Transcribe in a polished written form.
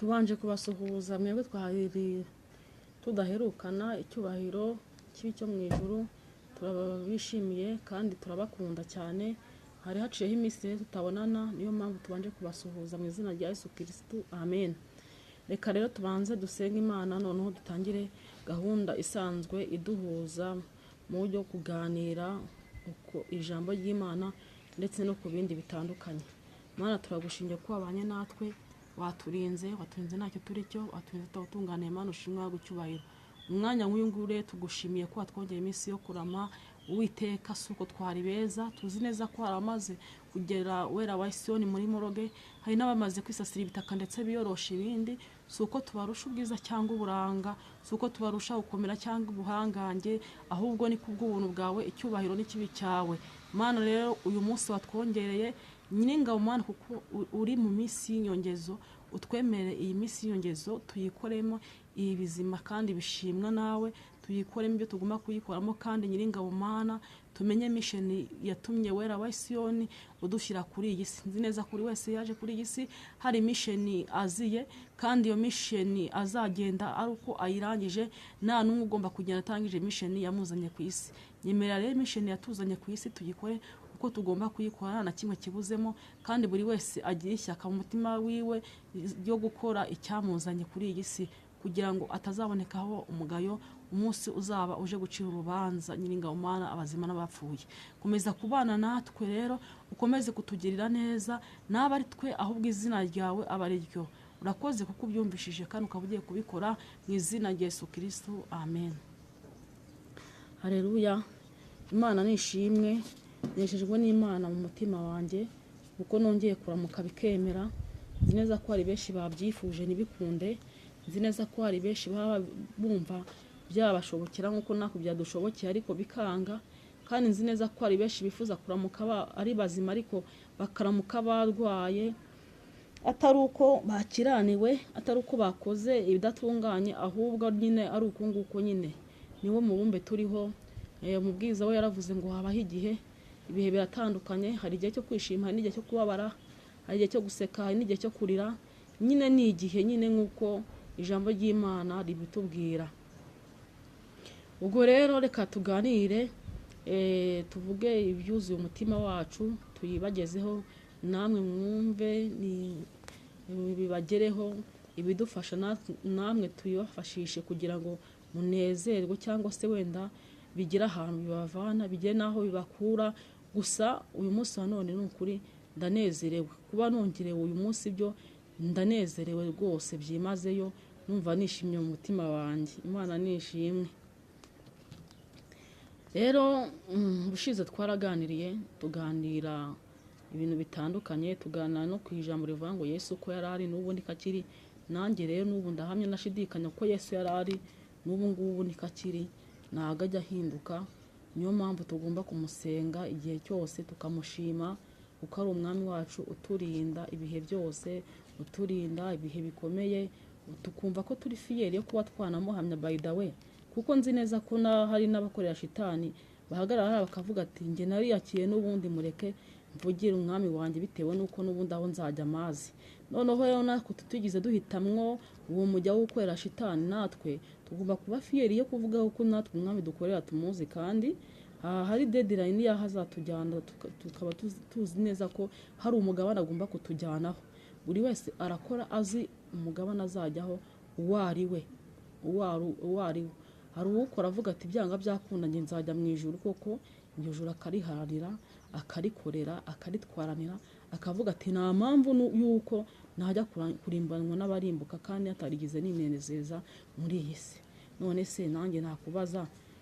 tubanje kubasuhuza mwebwe twahiri tudaherukana icyubahiro kibi cyo mu ijuru. Turabishimiye kandi turabakunda cyane. Hari haciyeho iminsi tutabonana, niyo mpamvu tubanje kubasuhuza mu izina rya Yesu Kristo, amen. Reka rero tubanze dusenga Imana, noneho dutangire gahunda isanzwe iduhuza mu buryo kuganira uko ijambo ry'Imana ndetse no ku bindi bitandukanye. Mana, turagushimye ko wabanye natwe, waturinze ntacyo turi cyo, waturinze tutunganiye. Mana, ushimwe gucyubahiro umwanya nk'uyu nguyu. Tugushimiye ko watwongera iminsi yo kurama. Uwiteka, suko twari beza, tuzi neza ko haramaze kugera wera wa Siyoni muri moroge. Hari n'abamaze kwisasira ibitaka ndetse biyorosha ibindi. Suko tubarusha ubwiza cyangwa uburanga, suko tubarusha gukomera cyangwa ubuhangange, ahubwo ni kubw'ubuntu bwawe, icyubahiro n'ikibi cyawe. Mana rero uyu munsi watwongereye nyiringabo Mana, kuko uri mu minsi y'inyongezo, utwemere iyi minsi y'inyongezo tuyikoremo ibi bizima kandi bishimwa nawe, tuyikoremo ibyo tugomba kuyikoramo. Kandi nyiringabo Mana, tumenye mission yatumye wera wa Siyoni udushyira kuri iyi si. Nzi neza kuri wese yaje kuri iyi si hari mission aziye, kandi iyo mission azagenda ari uko ayirangije. Nta n'umwe ugomba kugenda atangije mission yamuzanye ku isi. Nyemerera rero mission yatuzanye ku isi tuyikore uko tugomba kuyikora, na kimwe kibuzemo, kandi buri wese agira ishyaka mu mutima wiwe ryo gukora icyamuzanye kuri iyi si, kugira ngo atazabonekaho umugayo umunsi uzaba uje gucira urubanza nyiringabo Mana abazima n'abapfuye. Komeza kubana natwe rero, ukomeze kutugirira neza, n'aba ari twe ahubwo izina ryawe aba ari ryo. Urakoze kuko ubyumvishije kandi ukaba ugiye kubikora mu izina rya Yesu Kristo, amen. Haleluya. Imana nishimwe, neshejwe n'Imana mu mutima wanjye kuko nongeye kuramuka bikemera. Nzi neza ko hari benshi babyifuje ntibikunde, nzi neza ko hari benshi baba bumva byabashobokera nk'uko nako byadushobokeye ariko bikanga, kandi nzi neza ko hari benshi bifuza kuramuka ari bazima ariko bakaramuka barwaye, atari uko bakiraniwe, atari uko bakoze ibidatunganye, ahubwo nyine ari uko nguko nyine niwo mubumbe turiho. Umubwiza we yaravuze ngo habaho igihe, ibihe biratandukanye, hari igihe cyo kwishima, hari n'igihe cyo kubabara, hari igihe cyo guseka, hari n'igihe cyo kurira. Nyine ni igihe nyine nk'uko ijambo ry'Imana ribitubwira. Ubwo rero reka tuganire, tuvuge ibyuzuye umutima wacu, tuyibagezeho, namwe mwumve bibagereho, ibidufasha namwe tuyibafashishe kugira ngo munezerwe, cyangwa se wenda bigira ahantu bibavana, bigire naho bibakura. Gusa uyu munsi wa none ni ukuri ndanezerewe kuba nongerewe uyu munsi, byo ndanezerewe rwose byimazeyo, numva nishimye mu mutima wanjye. Imana nishimwe. Rero ubushize twaraganiriye, tuganira ibintu bitandukanye, tuganira no ku ijambo rivuga ngo Yesu ko yari ari n'ubu niko akiri. Nanjye rero n'ubu ndahamya nashidikanya ko Yesu yari ari n'ubu ngubu niko akiri, ntago ajya ahinduka. Niyo mpamvu tugomba kumusenga igihe cyose, tukamushima kuko ari umwami wacu uturinda ibihe byose, uturinda ibihe bikomeye, tukumva ko turi fiyeri yo kuba twanamuhamya by the way. Kuko nzi neza ko hari n'abakorera shitani bahagarara bakavuga ati njye nariyakiye n'ubundi mureke mvugire umwami wanjye bitewe nuko n'ubundi aho nzajya amazi. Noneho rero natwe tugize duhitamwo uwo mujya wo gukorera shitani, natwe tugomba kuba fiyeri yo kuvuga ko natwe umwami dukorera tumuzi, kandi hari deadline yaho azatujyana, tukaba tuzi neza ko hari umugabane agomba kutujyanaho. Buri wese arakora azi umugabane azajyaho uwo ari we. Hari uwukora avuga ati byanga byakunda njye nzajya mu ijuru, koko iryo juru akariharanira, akarikorera, akaritwaranira, akavuga ati nta mpamvu yuko najya kurimbanwa n'abarimbuka kandi atarigize ninezeza muri iyi si. None se nanjye nakubaza,